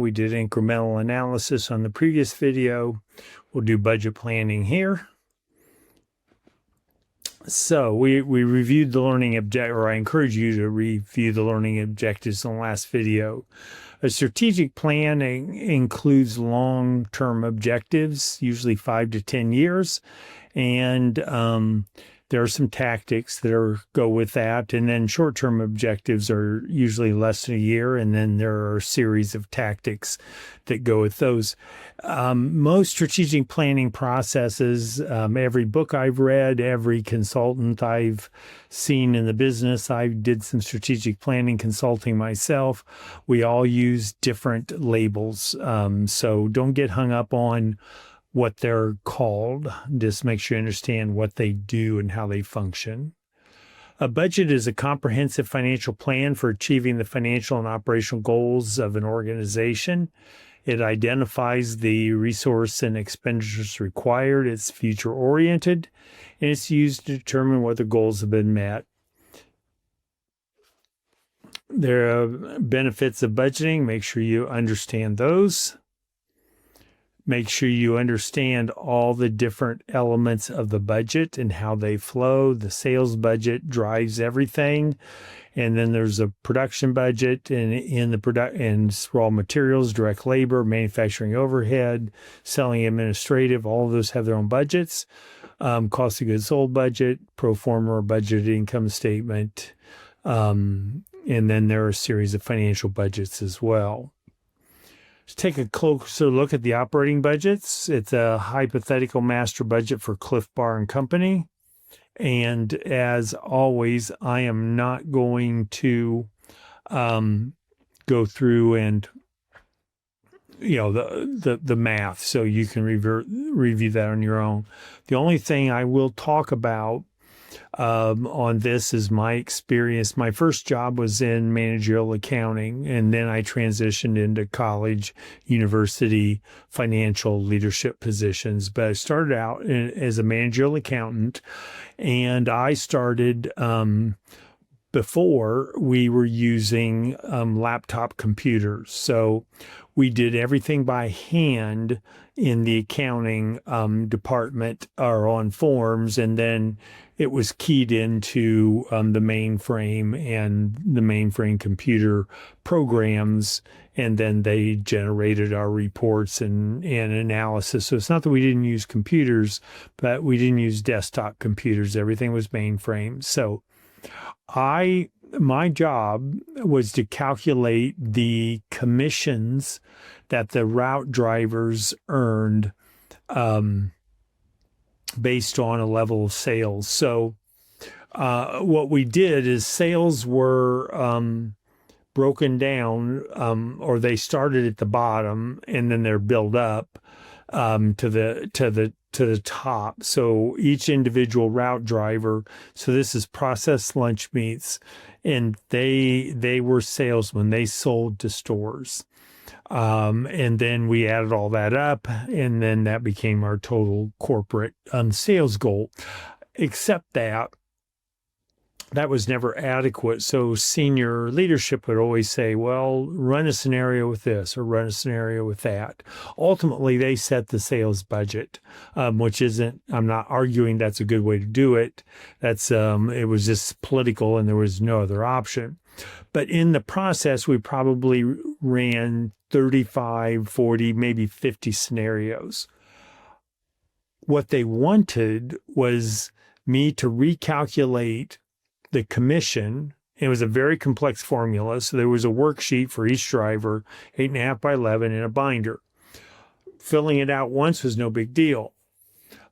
We did incremental analysis on the previous video. We'll do budget planning here. So we reviewed the learning objective, or I encourage you to review the learning objectives in the last video. A strategic plan includes long-term objectives, usually 5 to 10 years, and there are some tactics that go with that. And then short-term objectives are usually less than a year, and then there are a series of tactics that go with those. Most strategic planning processes, every book I've read, every consultant I've seen in the business, I did some strategic planning consulting myself. We all use different labels. So don't get hung up on what they're called. Just make sure you understand what they do and how they function. A budget is a comprehensive financial plan for achieving the financial and operational goals of an organization. It identifies the resource and expenditures required. It's future-oriented, and it's used to determine whether goals have been met. There are benefits of budgeting. Make sure you understand those. Make sure you understand all the different elements of the budget and how they flow. The sales budget drives everything. And then there's a production budget, and in the and raw materials, direct labor, manufacturing overhead, selling, administrative, all of those have their own budgets. Cost of goods sold budget, pro forma or budgeted income statement. And then there are a series of financial budgets as well. Let's take a closer look at the operating budgets. It's a hypothetical master budget for Cliff Bar and Company. And as always, I am not going to go through and, the math, so you can review that on your own. The only thing I will talk about on this is my experience. My first job was in managerial accounting, and then I transitioned into college, university, financial leadership positions. But I started out as a managerial accountant, and I started before we were using laptop computers. So we did everything by hand in the accounting department or on forms, and then it was keyed into the mainframe and the mainframe computer programs, and then they generated our reports and analysis. So it's not that we didn't use computers, but we didn't use desktop computers. Everything was mainframe. So my job was to calculate the commissions that the route drivers earned based on a level of sales. So what we did is sales were broken down, or they started at the bottom and then they're built up to the top. So each individual route driver, so this is processed lunch meats, and they were salesmen. They sold to stores. And then we added all that up, and then that became our total corporate sales goal, except that was never adequate. So senior leadership would always say, well, run a scenario with this or run a scenario with that. Ultimately, they set the sales budget, which isn't, I'm not arguing that's a good way to do it. That's, it was just political and there was no other option. But in the process, we probably ran 35, 40, maybe 50 scenarios. What they wanted was me to recalculate the commission. It was a very complex formula. So there was a worksheet for each driver, 8.5 by 11 in a binder. Filling it out once was no big deal.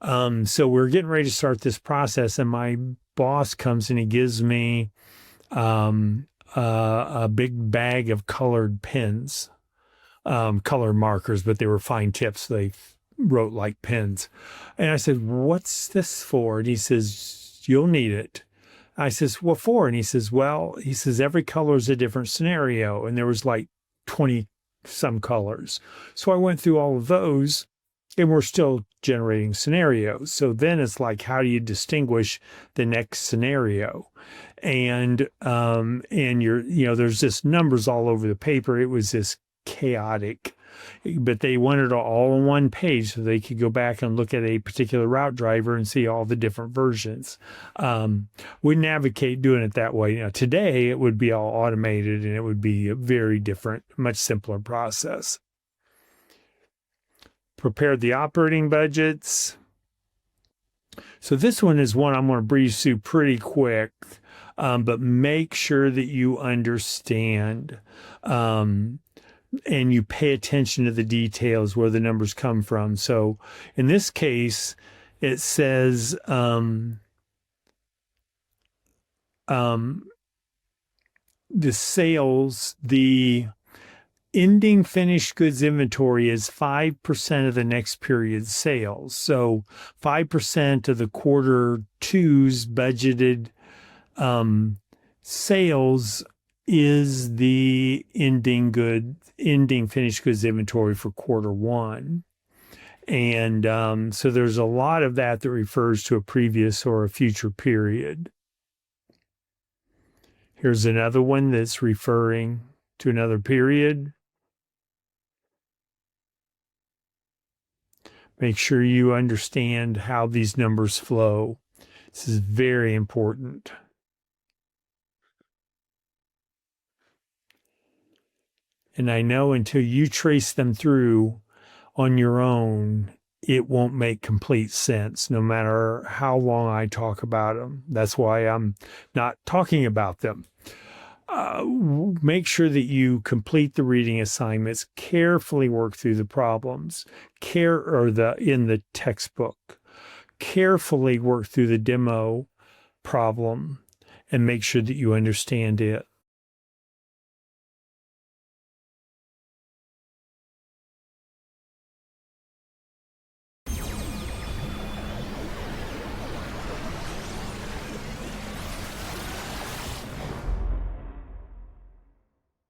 So we're getting ready to start this process, and my boss comes and he gives me a big bag of colored pens, color markers, but they were fine tips. They wrote like pens. And I said, what's this for? And he says, you'll need it. I says, what for? And he says, every color is a different scenario. And there was like 20 some colors. So I went through all of those, and we're still generating scenarios. So then it's like, how do you distinguish the next scenario? And there's just numbers all over the paper. It was this chaotic. But they wanted it all on one page so they could go back and look at a particular route driver and see all the different versions. Wouldn't advocate doing it that way. Now, today, it would be all automated and it would be a very different, much simpler process. Prepare the operating budgets. So this one is one I'm going to breeze through pretty quick, but make sure that you understand and you pay attention to the details where the numbers come from. So in this case, it says the sales, the ending finished goods inventory is 5% of the next period's sales. So 5% of the quarter two's budgeted sales is the ending finished goods inventory for quarter one. And so there's a lot of that refers to a previous or a future period. Here's another one that's referring to another period. Make sure you understand how these numbers flow. This is very important. And I know until you trace them through on your own, it won't make complete sense, no matter how long I talk about them. That's why I'm not talking about them. Make sure that you complete the reading assignments, carefully work through the problems, in the textbook, carefully work through the demo problem, and make sure that you understand it.